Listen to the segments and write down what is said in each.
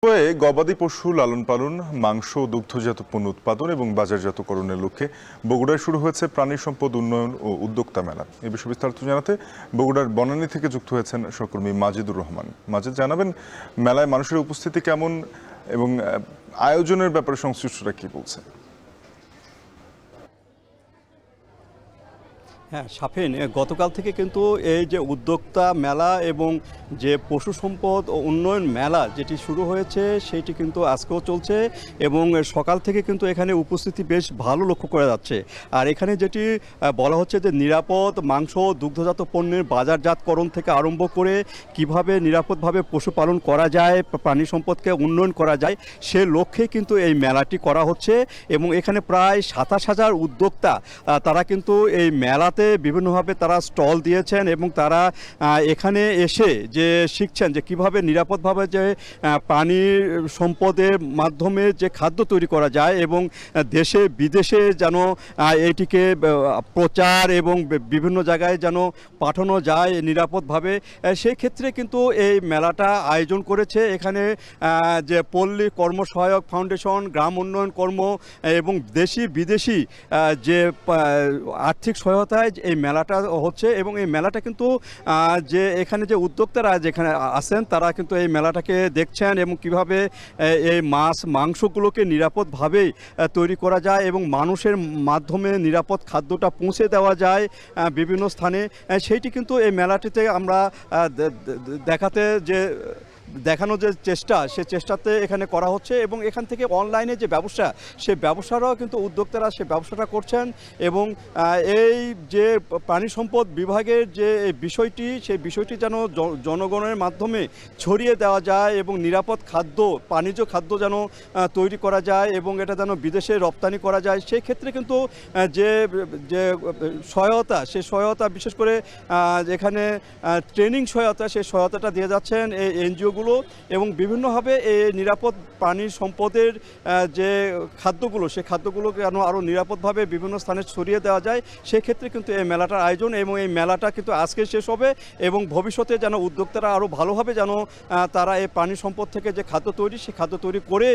গবাদি পশু লালন পালন, মাংস ও দুগ্ধজাত পণ্য উৎপাদন এবং বাজারজাতকরণের লক্ষ্যে বগুড়ায় শুরু হয়েছে প্রাণী সম্পদ উন্নয়ন ও উদ্যোক্তা মেলা। এ বিষয়ে বিস্তারিত জানাতে বগুড়ার বনানী থেকে যুক্ত হয়েছেন সহকর্মী মাজিদুর রহমান। মাজিদ, জানাবেন মেলায় মানুষের উপস্থিতি কেমন এবং আয়োজনের ব্যাপারে সংশ্লিষ্টরা কি বলছে? হ্যাঁ শাফিন, গতকাল থেকে কিন্তু এই যে উদ্যোক্তা মেলা এবং যে পশু সম্পদ ও উন্নয়ন মেলা যেটি শুরু হয়েছে সেটি কিন্তু আজকেও চলছে এবং সকাল থেকে কিন্তু এখানে উপস্থিতি বেশ ভালো লক্ষ্য করা যাচ্ছে। আর এখানে যেটি বলা হচ্ছে যে নিরাপদ মাংস দুগ্ধজাত পণ্যের বাজারজাতকরণ থেকে আরম্ভ করে কিভাবে নিরাপদভাবে পশুপালন করা যায়, প্রাণী সম্পদকে উন্নয়ন করা যায়, সে লক্ষ্যে কিন্তু এই মেলাটি করা হচ্ছে। এবং এখানে প্রায় ২৭,০০০ উদ্যোক্তা তারা কিন্তু এই মেলাতে বিভিন্নভাবে তারা স্টল দিয়েছেন এবং তারা এখানে এসে যে শিখছেন যে কিভাবে নিরাপদভাবে যে প্রাণীর সম্পদের মাধ্যমে যে খাদ্য তৈরি করা যায় এবং দেশে বিদেশে যেন এটিকে প্রচার এবং বিভিন্ন জায়গায় যেন পাঠানো যায় নিরাপদভাবে, সেই ক্ষেত্রে কিন্তু এই মেলাটা আয়োজন করেছে। এখানে যে পল্লী কর্মসহায়ক ফাউন্ডেশন, গ্রাম উন্নয়ন কর্ম এবং দেশি বিদেশি যে আর্থিক সহায়তায় এই মেলাটা হচ্ছে। এবং এই মেলাটা কিন্তু যে এখানে যে উদ্যোক্তারা যেখানে আছেন তারা কিন্তু এই মেলাটাকে দেখছেন এবং কিভাবে এই মাছ মাংসগুলোকে নিরাপদভাবেই তৈরি করা যায় এবং মানুষের মাধ্যমে নিরাপদ খাদ্যটা পৌঁছে দেওয়া যায় বিভিন্ন স্থানে, সেইটি কিন্তু এই মেলাটিতে আমরা দেখানো যে চেষ্টা, সে চেষ্টাতে এখানে করা হচ্ছে। এবং এখান থেকে অনলাইনে যে ব্যবসা, সে ব্যবসারাও কিন্তু উদ্যোক্তারা সে ব্যবসাটা করছেন। এবং এই যে প্রাণী সম্পদ বিভাগের যে বিষয়টি, সেই বিষয়টি যেন জনগণের মাধ্যমে ছড়িয়ে দেওয়া যায় এবং নিরাপদ খাদ্য, বাণিজ্য খাদ্য যেন তৈরি করা যায় এবং এটা যেন বিদেশে রপ্তানি করা যায়, সেই ক্ষেত্রে কিন্তু যে সহায়তা, সেই সহায়তা বিশেষ করে এখানে ট্রেনিং সহায়তা, সেই সহায়তাটা দিয়ে যাচ্ছেন এই এনজিওগুলো। এবং বিভিন্নভাবে এই নিরাপদ প্রাণী সম্পদের যে খাদ্যগুলো, সেই খাদ্যগুলোকে যেন আরও নিরাপদভাবে বিভিন্ন স্থানে ছড়িয়ে দেওয়া যায়, সেক্ষেত্রে কিন্তু এই মেলাটার আয়োজন। এবং এই মেলাটা কিন্তু আজকে শেষ হবে এবং ভবিষ্যতে যেন উদ্যোক্তারা আরও ভালোভাবে যেন তারা এই প্রাণী সম্পদ থেকে যে খাদ্য তৈরি, সেই খাদ্য তৈরি করে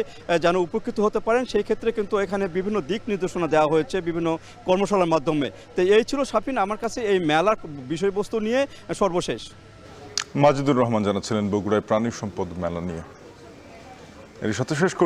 যেন উপকৃত হতে পারেন, সেই ক্ষেত্রে কিন্তু এখানে বিভিন্ন দিক নির্দেশনা দেওয়া হয়েছে বিভিন্ন কর্মশালার মাধ্যমে। তো এই ছিল শাফিন আমার কাছে এই মেলার বিষয়বস্তু নিয়ে সর্বশেষ। মাজিদুর রহমান জানাচ্ছিলেন বগুড়ায় প্রাণী সম্পদ মেলা নিয়ে। এর সাথে শেষ করছি।